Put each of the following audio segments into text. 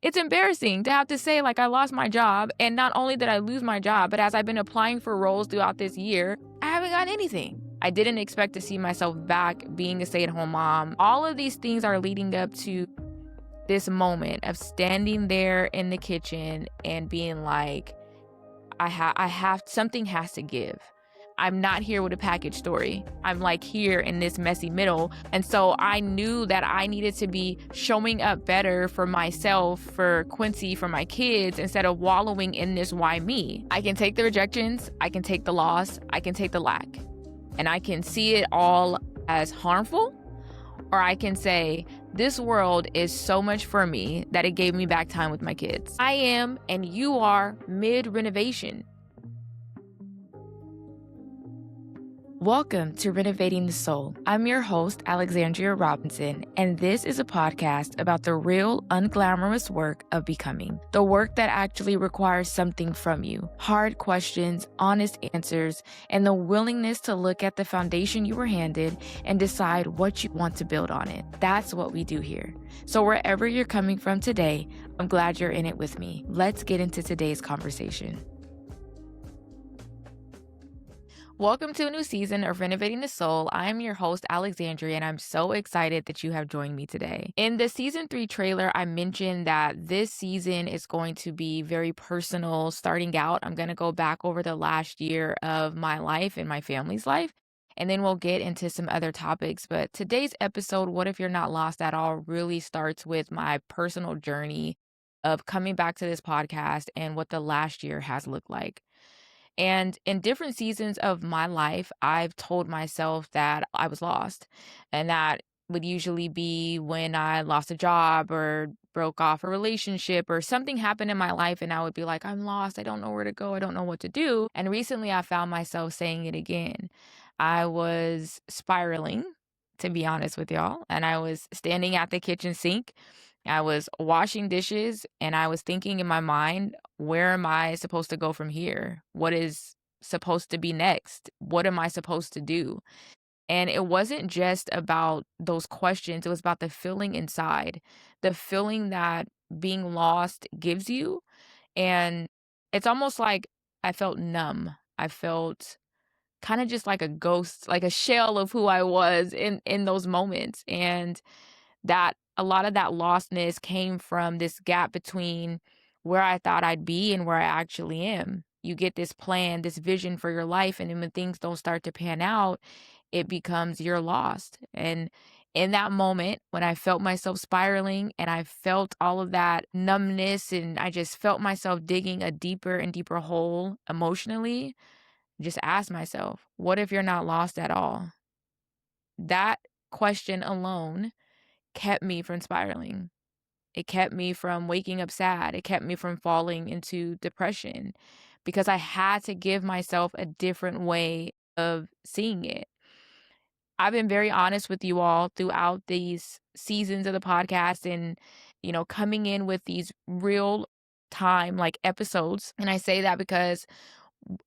It's embarrassing to have to say, like, I lost my job. And not only did I lose my job, but as I've been applying for roles throughout this year, I haven't gotten anything. I didn't expect to see myself back being a stay-at-home mom. All of these things are leading up to this moment of standing there in the kitchen and being like, I have something has to give. I'm not here with a package story. I'm like here in this messy middle. And so I knew that I needed to be showing up better for myself, for Quincy, for my kids, instead of wallowing in this why me. I can take the rejections, I can take the loss, I can take the lack. And I can see it all as harmful, or I can say, this world is so much for me that it gave me back time with my kids. I am, and you are, mid-renovation. Welcome to Renovating the Soul. I'm your host, Alexandria Robinson, and this is a podcast about the real, unglamorous work of becoming. The work that actually requires something from you. Hard questions, honest answers, and the willingness to look at the foundation you were handed and decide what you want to build on it. That's what we do here. So wherever you're coming from today, I'm glad you're in it with me. Let's get into today's conversation. Welcome to a new season of Renovating the Soul. I'm your host, Alexandria, and I'm so excited that you have joined me today. In the season 3 trailer, I mentioned that this season is going to be very personal. Starting out, I'm going to go back over the last year of my life and my family's life, and then we'll get into some other topics. But today's episode, What If You're Not Lost at All, really starts with my personal journey of coming back to this podcast and what the last year has looked like. And in different seasons of my life, I've told myself that I was lost. And that would usually be when I lost a job or broke off a relationship or something happened in my life. And I would be like, I'm lost. I don't know where to go. I don't know what to do. And recently I found myself saying it again. I was spiraling, to be honest with y'all. And I was standing at the kitchen sink. I was washing dishes and I was thinking in my mind, where am I supposed to go from here? What is supposed to be next? What am I supposed to do? And it wasn't just about those questions. It was about the feeling inside, the feeling that being lost gives you. And it's almost like I felt numb. I felt kind of just like a ghost, like a shell of who I was in those moments. And that a lot of that lostness came from this gap between where I thought I'd be and where I actually am. You get this plan, this vision for your life, and then when things don't start to pan out, it becomes you're lost. And in that moment, when I felt myself spiraling and I felt all of that numbness and I just felt myself digging a deeper and deeper hole emotionally, just ask myself, what if you're not lost at all? That question alone kept me from spiraling. It kept me from waking up sad. It kept me from falling into depression because I had to give myself a different way of seeing it. I've been very honest with you all throughout these seasons of the podcast and, coming in with these real time like episodes. And I say that because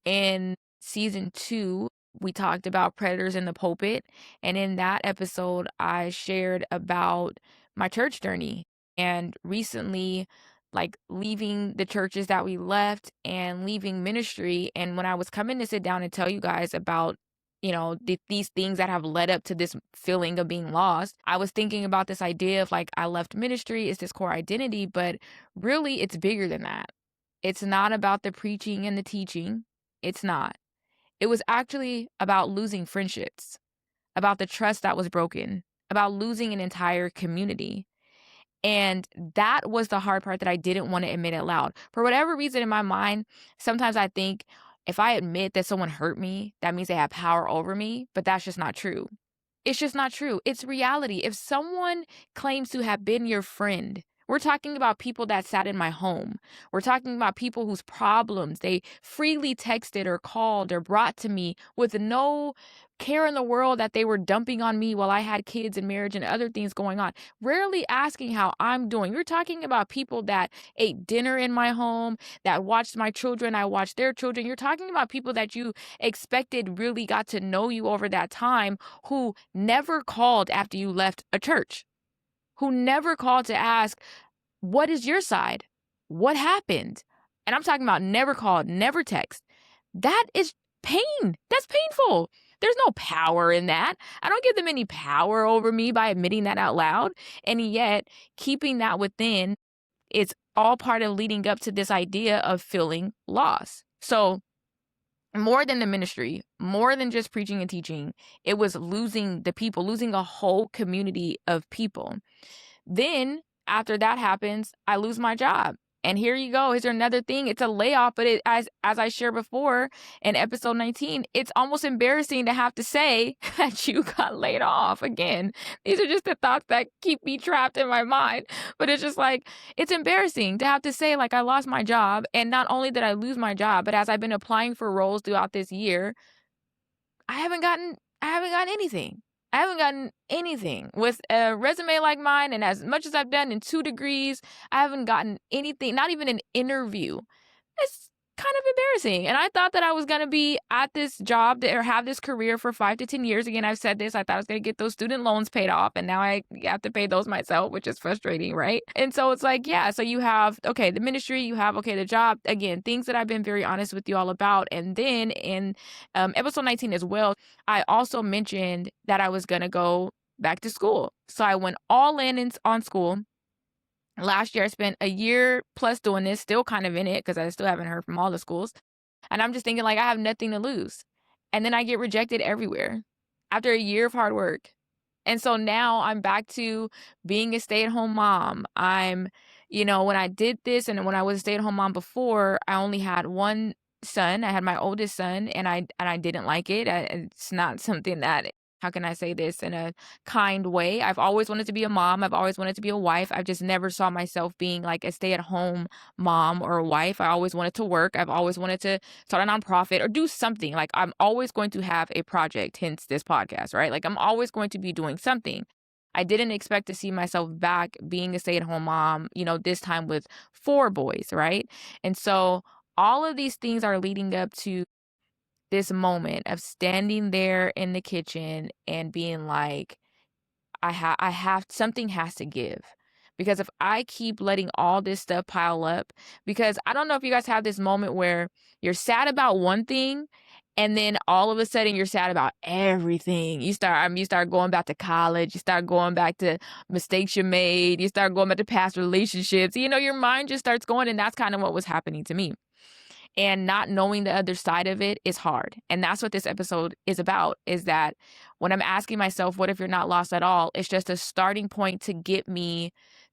in season 2, we talked about predators in the pulpit. And in that episode, I shared about my church journey and recently, like leaving the churches that we left and leaving ministry. And when I was coming to sit down and tell you guys about, these things that have led up to this feeling of being lost, I was thinking about this idea of like, I left ministry, it's this core identity, but really it's bigger than that. It's not about the preaching and the teaching. It's not. It was actually about losing friendships, about the trust that was broken, about losing an entire community. And that was the hard part that I didn't want to admit out loud. For whatever reason in my mind, sometimes I think if I admit that someone hurt me, that means they have power over me, but that's just not true. It's just not true. It's reality. If someone claims to have been your friend, we're talking about people that sat in my home. We're talking about people whose problems they freely texted or called or brought to me with no care in the world that they were dumping on me while I had kids and marriage and other things going on. Rarely asking how I'm doing. We're talking about people that ate dinner in my home, that watched my children, I watched their children. You're talking about people that you expected really got to know you over that time who never called after you left a church, who never called to ask, what is your side? What happened? And I'm talking about never called, never text. That is pain. That's painful. There's no power in that. I don't give them any power over me by admitting that out loud. And yet, keeping that within, it's all part of leading up to this idea of feeling lost. So, more than the ministry, more than just preaching and teaching, it was losing the people, losing a whole community of people. Then after that happens, I lose my job. And here you go. Here's another thing. It's a layoff, but as I shared before in episode 19, it's almost embarrassing to have to say that you got laid off. Again, these are just the thoughts that keep me trapped in my mind. But it's just like, it's embarrassing to have to say, like, I lost my job. And not only did I lose my job, but as I've been applying for roles throughout this year, I haven't gotten anything. I haven't gotten anything with a resume like mine, and as much as I've done in 2 degrees, I haven't gotten anything, not even an interview. It's kind of embarrassing. And I thought that I was going to be at this job or have this career for 5 to 10 years. Again, I've said this. I thought I was going to get those student loans paid off. And now I have to pay those myself, which is frustrating, right? And so it's like, yeah. So you have, okay, the ministry, you have, okay, the job. Again, things that I've been very honest with you all about. And then in episode 19 as well, I also mentioned that I was going to go back to school. So I went all in on school. Last year, I spent a year plus doing this, still kind of in it because I still haven't heard from all the schools. And I'm just thinking, like, I have nothing to lose. And then I get rejected everywhere after a year of hard work. And so now I'm back to being a stay-at-home mom. When I did this and when I was a stay-at-home mom before, I only had one son. I had my oldest son, and I didn't like it. It's not something that, how can I say this in a kind way? I've always wanted to be a mom. I've always wanted to be a wife. I just never saw myself being like a stay-at-home mom or a wife. I always wanted to work. I've always wanted to start a nonprofit or do something. Like, I'm always going to have a project, hence this podcast, right? Like, I'm always going to be doing something. I didn't expect to see myself back being a stay-at-home mom, this time with 4 boys, right? And so all of these things are leading up to this moment of standing there in the kitchen and being like, I have something has to give. Because if I keep letting all this stuff pile up, because I don't know if you guys have this moment where you're sad about one thing and then all of a sudden you're sad about everything. You start going back to college, you start going back to mistakes you made, you start going back to past relationships. Your mind just starts going, and that's kind of what was happening to me. And not knowing the other side of it is hard. And that's what this episode is about, is that when I'm asking myself, what if you're not lost at all? It's just a starting point to get me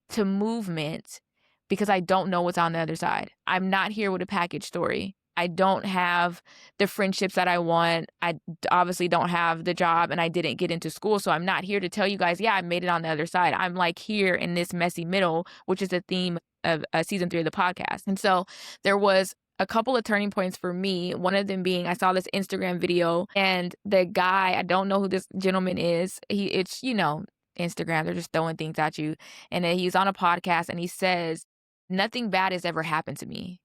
to movement, because I don't know what's on the other side. I'm not here with a package story. I don't have the friendships that I want. I obviously don't have the job, and I didn't get into school. So I'm not here to tell you guys, yeah, I made it on the other side. I'm like here in this messy middle, which is the theme of season 3 of the podcast. And so there was a couple of turning points for me. One of them being, I saw this Instagram video, and the guy, I don't know who this gentleman is. It's Instagram, they're just throwing things at you. And then he's on a podcast and he says, nothing bad has ever happened to me.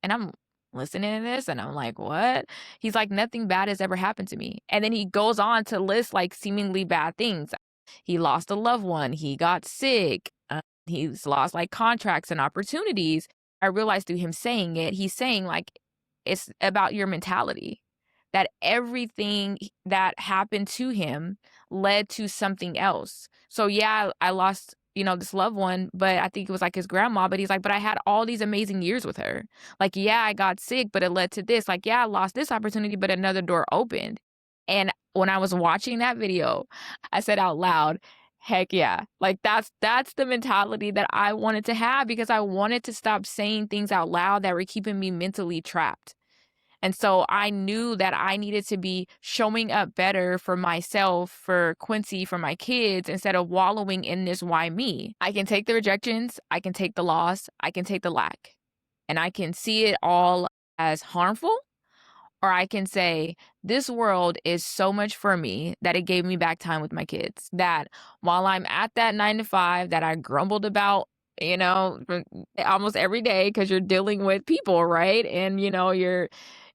And I'm listening to this and I'm like, what? He's like, nothing bad has ever happened to me. And then he goes on to list like seemingly bad things. He lost a loved one. He got sick. He's lost like contracts and opportunities. I realized through him saying it, he's saying like, it's about your mentality, that everything that happened to him led to something else. So yeah, I lost, this loved one, but I think it was like his grandma, but he's like, but I had all these amazing years with her. Like, yeah, I got sick, but it led to this. Like, yeah, I lost this opportunity, but another door opened. And when I was watching that video, I said out loud, heck yeah. Like, that's the mentality that I wanted to have, because I wanted to stop saying things out loud that were keeping me mentally trapped. And so I knew that I needed to be showing up better for myself, for Quincy, for my kids, instead of wallowing in this why me. I can take the rejections, I can take the loss, I can take the lack, and I can see it all as harmful. Or I can say, this world is so much for me that it gave me back time with my kids. That while I'm at that 9 to 5 that I grumbled about, for almost every day, because you're dealing with people, right? And,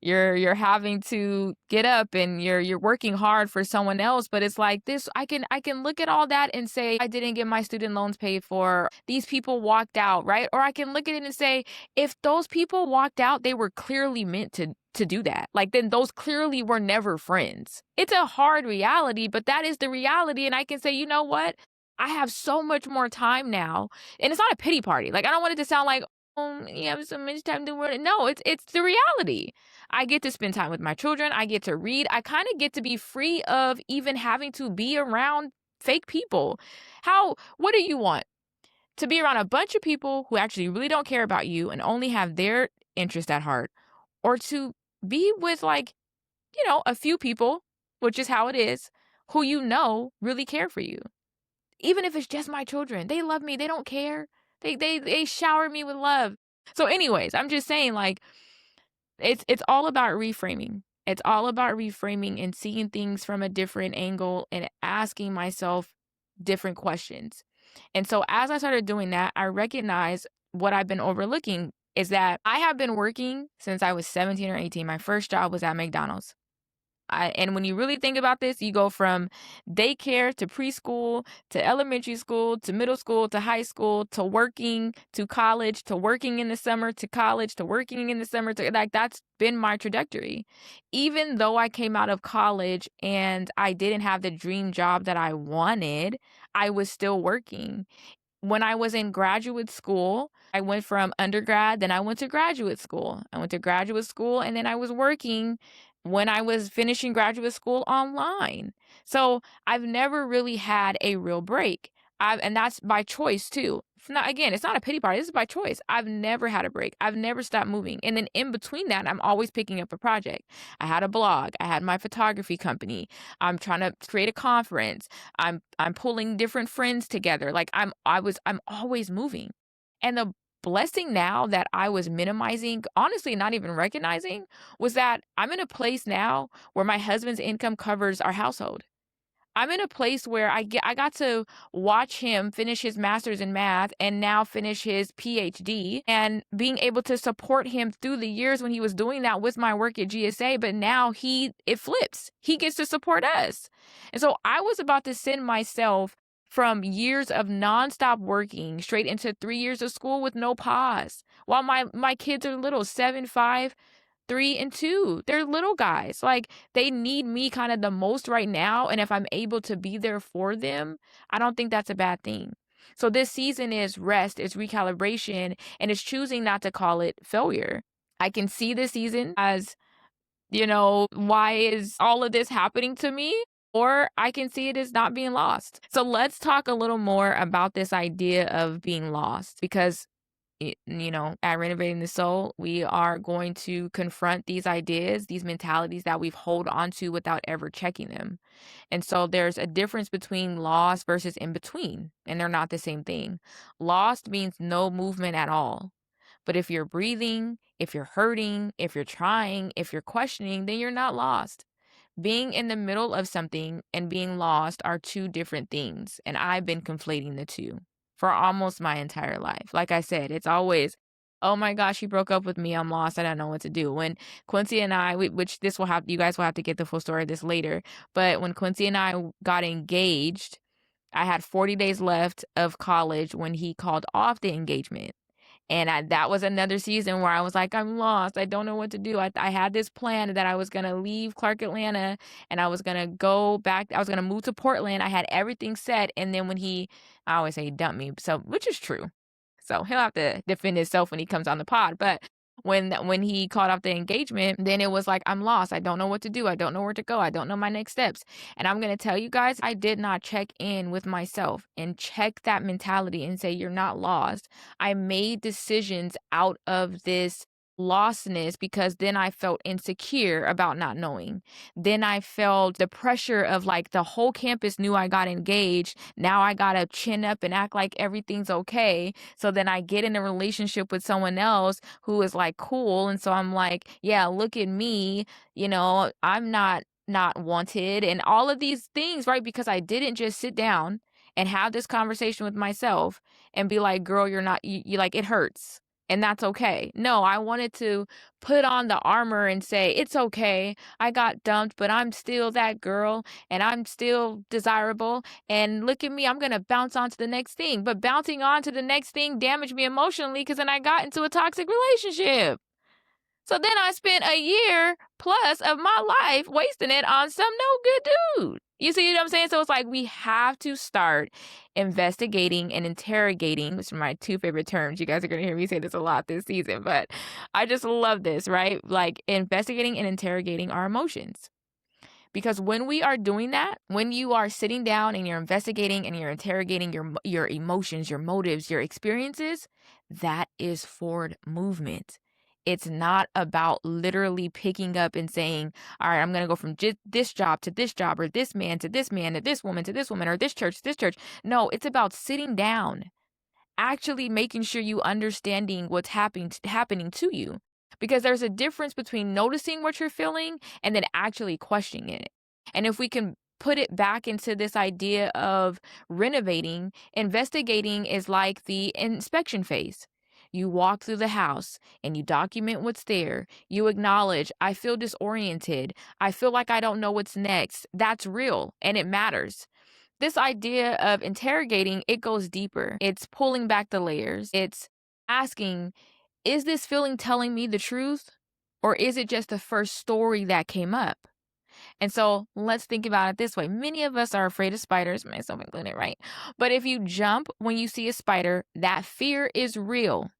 you're having to get up and you're working hard for someone else, but it's like this I can look at all that and say I didn't get my student loans paid for. These people walked out, right? Or I can look at it and say if those people walked out, they were clearly meant to do that. Like then those clearly were never friends. It's a hard reality, but that is the reality and I can say, "You know what? I have so much more time now." And it's not a pity party. Like I don't want it to sound like, you have so much time to work. No, it's the reality. I get to spend time with my children. I get to read. I kind of get to be free of even having to be around fake people. What do you want? To be around a bunch of people who actually really don't care about you and only have their interest at heart, or to be with a few people, which is how it is, who really care for you. Even if it's just my children, they love me. They don't care. They shower me with love. So anyways, I'm just saying like it's all about reframing. It's all about reframing and seeing things from a different angle and asking myself different questions. And so as I started doing that, I recognized what I've been overlooking is that I have been working since I was 17 or 18. My first job was at McDonald's. And when you really think about this, you go from daycare to preschool to elementary school to middle school to high school to working to college to working in the summer to college to working in the summer to like that's been my trajectory. Even though I came out of college and I didn't have the dream job that I wanted, I was still working. When I was in graduate school, I went from undergrad, then I went to graduate school. I went to graduate school and then I was working when I was finishing graduate school online. So I've never really had a real break. And that's by choice too. It's not a pity party. This is by choice. I've never had a break. I've never stopped moving. And then in between that, I'm always picking up a project. I had a blog. I had my photography company. I'm trying to create a conference. I'm pulling different friends together. Like I'm always moving. And the blessing now that I was minimizing, honestly not even recognizing, was that I'm in a place now where my husband's income covers our household. I'm in a place where I got to watch him finish his master's in math and now finish his PhD and being able to support him through the years when he was doing that with my work at GSA, but now it flips. He gets to support us. And so I was about to send myself from years of nonstop working straight into 3 years of school with no pause. While my kids are little, 7, 5, 3, and 2. They're little guys. Like they need me kind of the most right now. And if I'm able to be there for them, I don't think that's a bad thing. So this season is rest, it's recalibration, and it's choosing not to call it failure. I can see this season as, why is all of this happening to me? Or I can see it as not being lost. So let's talk a little more about this idea of being lost because at Renovating the Soul, we are going to confront these ideas, these mentalities that we've hold on to without ever checking them. And so there's a difference between lost versus in between, and they're not the same thing. Lost means no movement at all. But if you're breathing, if you're hurting, if you're trying, if you're questioning, then you're not lost. Being in the middle of something and being lost are two different things, and I've been conflating the two for almost my entire life. Like I said, it's always, oh my gosh, he broke up with me. I'm lost. I don't know what to do. When Quincy and I, which you guys will have to get the full story of this later, but when Quincy and I got engaged, I had 40 days left of college when he called off the engagement. And that was another season where I was like, I'm lost. I don't know what to do. I had this plan that I was going to leave Clark, Atlanta, and I was going to go back. I was going to move to Portland. I had everything set. And then I always say he dumped me, which is true. So he'll have to defend himself when he comes on the pod. But when he called off the engagement, then it was like, I'm lost. I don't know what to do. I don't know where to go. I don't know my next steps. And I'm going to tell you guys, I did not check in with myself and check that mentality and say, you're not lost. I made decisions out of this lostness because then I felt insecure about not knowing. Then I felt the pressure of like the whole campus knew I got engaged. Now I got to chin up and act like everything's okay. So then I get in a relationship with someone else who is like cool. And so I'm like, yeah, look at me. I'm not wanted and all of these things, right? Because I didn't just sit down and have this conversation with myself and be like, girl, you're not, you like, it hurts. And that's okay. No, I wanted to put on the armor and say, it's okay. I got dumped, but I'm still that girl and I'm still desirable. And look at me, I'm going to bounce on to the next thing. But bouncing on to the next thing damaged me emotionally because then I got into a toxic relationship. So then I spent a year plus of my life wasting it on some no good dude. You see what I'm saying? So it's like we have to start investigating and interrogating, which are my two favorite terms. You guys are going to hear me say this a lot this season, but I just love this, right? Like investigating and interrogating our emotions. Because when we are doing that, when you are sitting down and you're investigating and you're interrogating your emotions, your motives, your experiences, that is forward movement. It's not about literally picking up and saying, all right, I'm going to go from this job to this job, or this man to this man, to this woman, or this church to this church. No, it's about sitting down, actually making sure you understanding what's happening to you. Because there's a difference between noticing what you're feeling and then actually questioning it. And if we can put it back into this idea of renovating, investigating is like the inspection phase. You walk through the house and you document what's there. You acknowledge, I feel disoriented. I feel like I don't know what's next. That's real and it matters. This idea of interrogating, it goes deeper. It's pulling back the layers. It's asking, is this feeling telling me the truth? Or is it just the first story that came up? And so let's think about it this way. Many of us are afraid of spiders, myself included, right? But if you jump when you see a spider, that fear is real.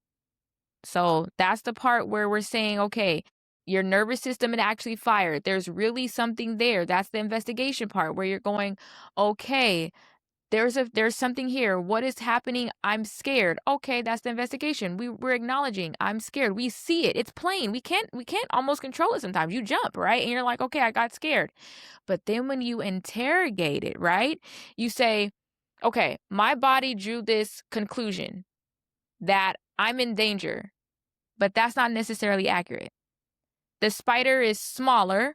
So that's the part where we're saying, okay, your nervous system had actually fired. There's really something there. That's the investigation part where you're going, okay, there's something here. What is happening? I'm scared. Okay, that's the investigation. We're acknowledging I'm scared. We see it. It's plain. We can't almost control it sometimes. You jump, right? And you're like, okay, I got scared. But then when you interrogate it, right? You say, okay, my body drew this conclusion that I'm in danger, but that's not necessarily accurate. The spider is smaller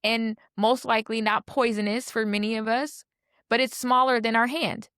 and most likely not poisonous for many of us, but it's smaller than our hand.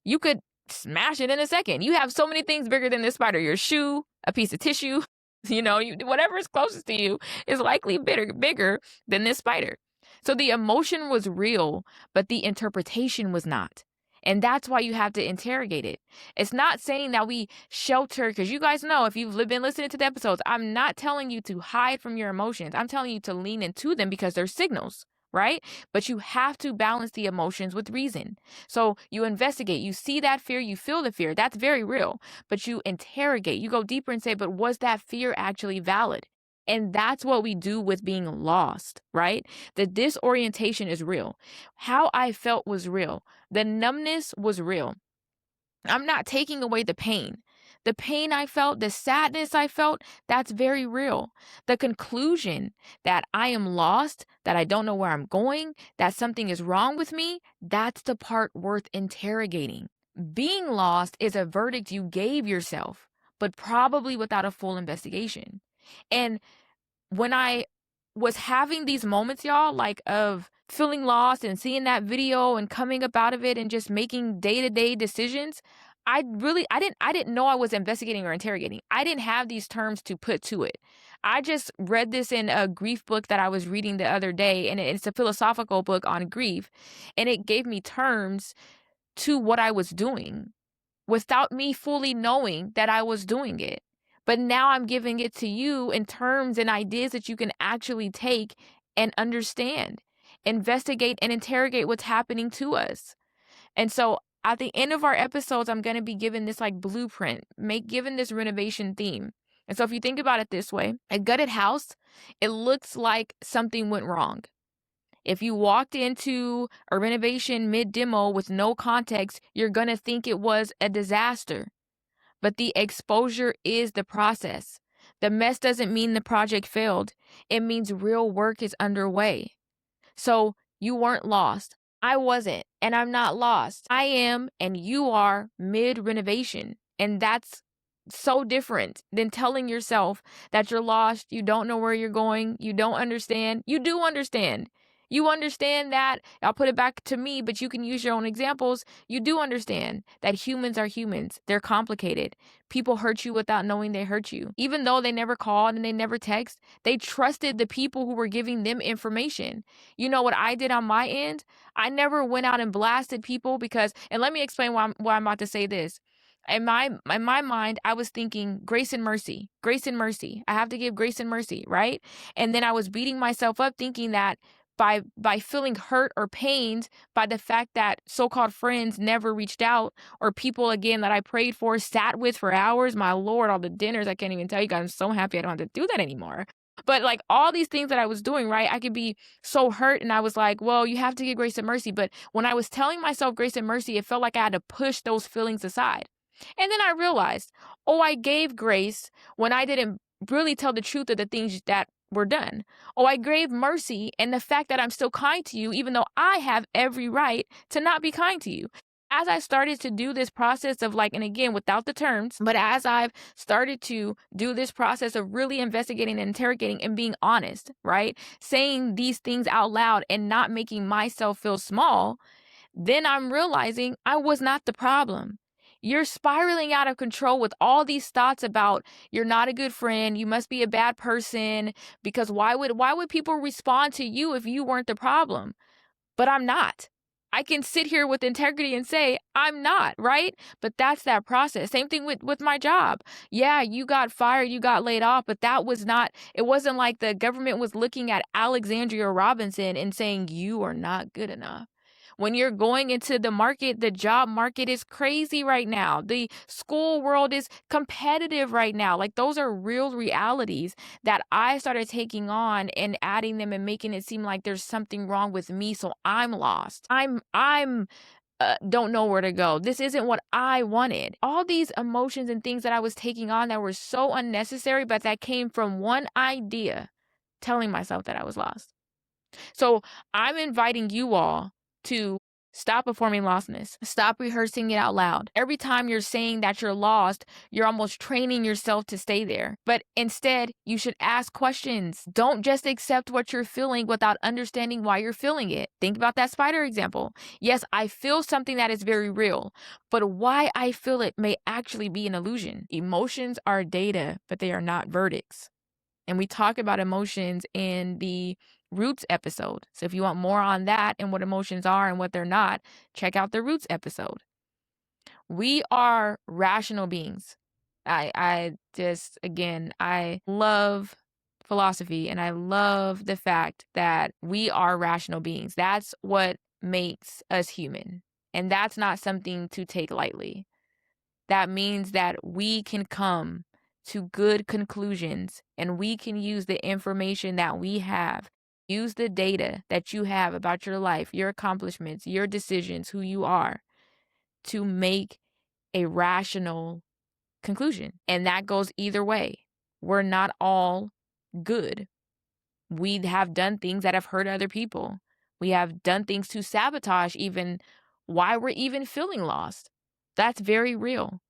You could smash it in a second. You have so many things bigger than this spider. Your shoe, a piece of tissue, whatever is closest to you is likely bigger than this spider. So the emotion was real, but the interpretation was not. And that's why you have to interrogate it. It's not saying that we shelter, because you guys know, if you've been listening to the episodes, I'm not telling you to hide from your emotions. I'm telling you to lean into them because they're signals, right? But you have to balance the emotions with reason. So you investigate, you see that fear, you feel the fear. That's very real. But you interrogate, you go deeper and say, but was that fear actually valid? And that's what we do with being lost, right? The disorientation is real. How I felt was real. The numbness was real. I'm not taking away the pain. The pain I felt, the sadness I felt, that's very real. The conclusion that I am lost, that I don't know where I'm going, that something is wrong with me, that's the part worth interrogating. Being lost is a verdict you gave yourself, but probably without a full investigation. And when I was having these moments, y'all, like of feeling lost and seeing that video and coming up out of it and just making day-to-day decisions, I didn't know I was investigating or interrogating. I didn't have these terms to put to it. I just read this in a grief book that I was reading the other day, and it's a philosophical book on grief, and it gave me terms to what I was doing without me fully knowing that I was doing it. But now I'm giving it to you in terms and ideas that you can actually take and understand, investigate and interrogate what's happening to us. And so at the end of our episodes, I'm going to be given this like blueprint, given this renovation theme. And so if you think about it this way, a gutted house, it looks like something went wrong. If you walked into a renovation mid-demo with no context, you're going to think it was a disaster. But the exposure is the process. The mess doesn't mean the project failed. It means real work is underway. So you weren't lost. I wasn't, and I'm not lost. I am, and you are mid-renovation. And that's so different than telling yourself that you're lost, you don't know where you're going, you don't understand. You do understand. You understand that, I'll put it back to me, but you can use your own examples. You do understand that humans are humans. They're complicated. People hurt you without knowing they hurt you. Even though they never called and they never text, they trusted the people who were giving them information. You know what I did on my end? I never went out and blasted people because, and let me explain why I'm about to say this. In my mind, I was thinking grace and mercy, grace and mercy. I have to give grace and mercy, right? And then I was beating myself up thinking that by feeling hurt or pained by the fact that so-called friends never reached out, or people again that I prayed for, sat with for hours. My Lord, all the dinners, I can't even tell you guys. I'm so happy I don't have to do that anymore. But like all these things that I was doing, right? I could be so hurt and I was like, well, you have to give grace and mercy. But when I was telling myself grace and mercy, it felt like I had to push those feelings aside. And then I realized, oh, I gave grace when I didn't really tell the truth of the things that were done. Oh, I gave mercy and the fact that I'm still kind to you, even though I have every right to not be kind to you. As I started to do this process of like, and again, without the terms, but as I've started to do this process of really investigating and interrogating and being honest, right? Saying these things out loud and not making myself feel small, then I'm realizing I was not the problem. You're spiraling out of control with all these thoughts about you're not a good friend, you must be a bad person, because why would people respond to you if you weren't the problem? But I'm not. I can sit here with integrity and say I'm not, right? But that's that process. Same thing with my job. Yeah, you got fired, you got laid off, but that was not, it wasn't like the government was looking at Alexandria Robinson and saying you are not good enough. When you're going into the market, the job market is crazy right now. The school world is competitive right now. Like those are real realities that I started taking on and adding them and making it seem like there's something wrong with me, so I'm lost. I'm don't know where to go. This isn't what I wanted. All these emotions and things that I was taking on that were so unnecessary, but that came from one idea, telling myself that I was lost. So I'm inviting you all to stop performing lostness. Stop rehearsing it out loud. Every time you're saying that you're lost, you're almost training yourself to stay there. But instead, you should ask questions. Don't just accept what you're feeling without understanding why you're feeling it. Think about that spider example. Yes, I feel something that is very real, but why I feel it may actually be an illusion. Emotions are data, but they are not verdicts. And we talk about emotions in the Roots episode. So if you want more on that and what emotions are and what they're not, check out the Roots episode. We are rational beings. I just, again, I love philosophy and I love the fact that we are rational beings. That's what makes us human. And that's not something to take lightly. That means that we can come to good conclusions and we can use the information that we have, use the data that you have about your life, your accomplishments, your decisions, who you are, to make a rational conclusion. And that goes either way. We're not all good. We have done things that have hurt other people. We have done things to sabotage even why we're even feeling lost. That's very real.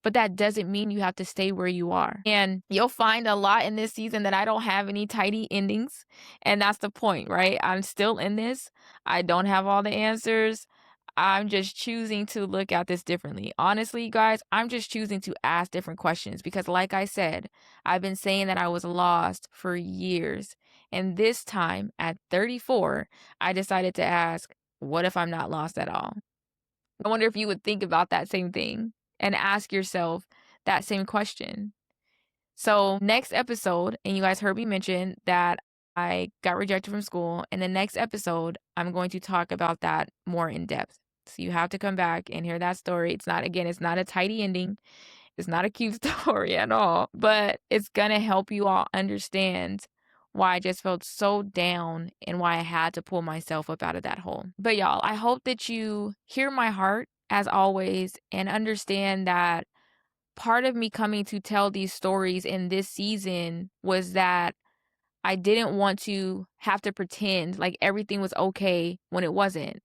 But that doesn't mean you have to stay where you are. And you'll find a lot in this season that I don't have any tidy endings. And that's the point, right? I'm still in this. I don't have all the answers. I'm just choosing to look at this differently. Honestly, guys, I'm just choosing to ask different questions because, like I said, I've been saying that I was lost for years. And this time at 34, I decided to ask, what if I'm not lost at all? I wonder if you would think about that same thing and ask yourself that same question. So, next episode, and you guys heard me mention that I got rejected from school. In the next episode, I'm going to talk about that more in depth. So, you have to come back and hear that story. It's not, again, it's not a tidy ending. It's not a cute story at all, but it's going to help you all understand why I just felt so down and why I had to pull myself up out of that hole. But y'all, I hope that you hear my heart as always and understand that part of me coming to tell these stories in this season was that I didn't want to have to pretend like everything was okay when it wasn't.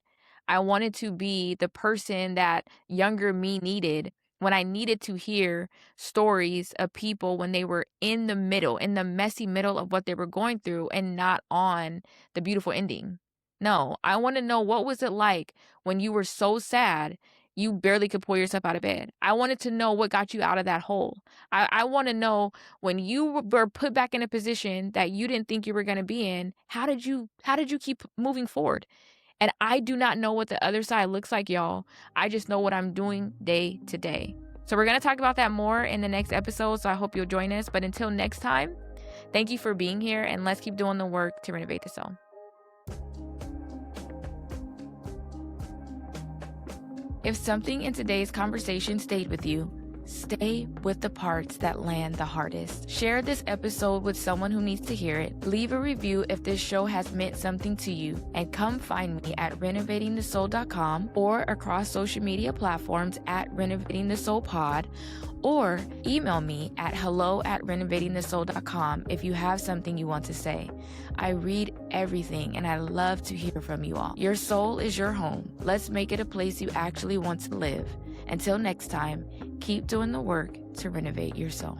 I wanted to be the person that younger me needed when I needed to hear stories of people when they were in the middle, in the messy middle of what they were going through and not on the beautiful ending. No, I want to know, what was it like when you were so sad you barely could pull yourself out of bed? I wanted to know what got you out of that hole. I want to know, when you were put back in a position that you didn't think you were going to be in, how did you keep moving forward? And I do not know what the other side looks like, y'all. I just know what I'm doing day to day. So we're going to talk about that more in the next episode. So I hope you'll join us. But until next time, thank you for being here, and let's keep doing the work to renovate the soul. If something in today's conversation stayed with you, stay with the parts that land the hardest. Share this episode with someone who needs to hear it. Leave a review if this show has meant something to you. And come find me at renovatingthesoul.com or across social media platforms at renovatingthesoulpod, or email me at hello@renovatingthesoul.com if you have something you want to say. I read everything and I love to hear from you all. Your soul is your home. Let's make it a place you actually want to live. Until next time, keep doing the work to renovate your soul.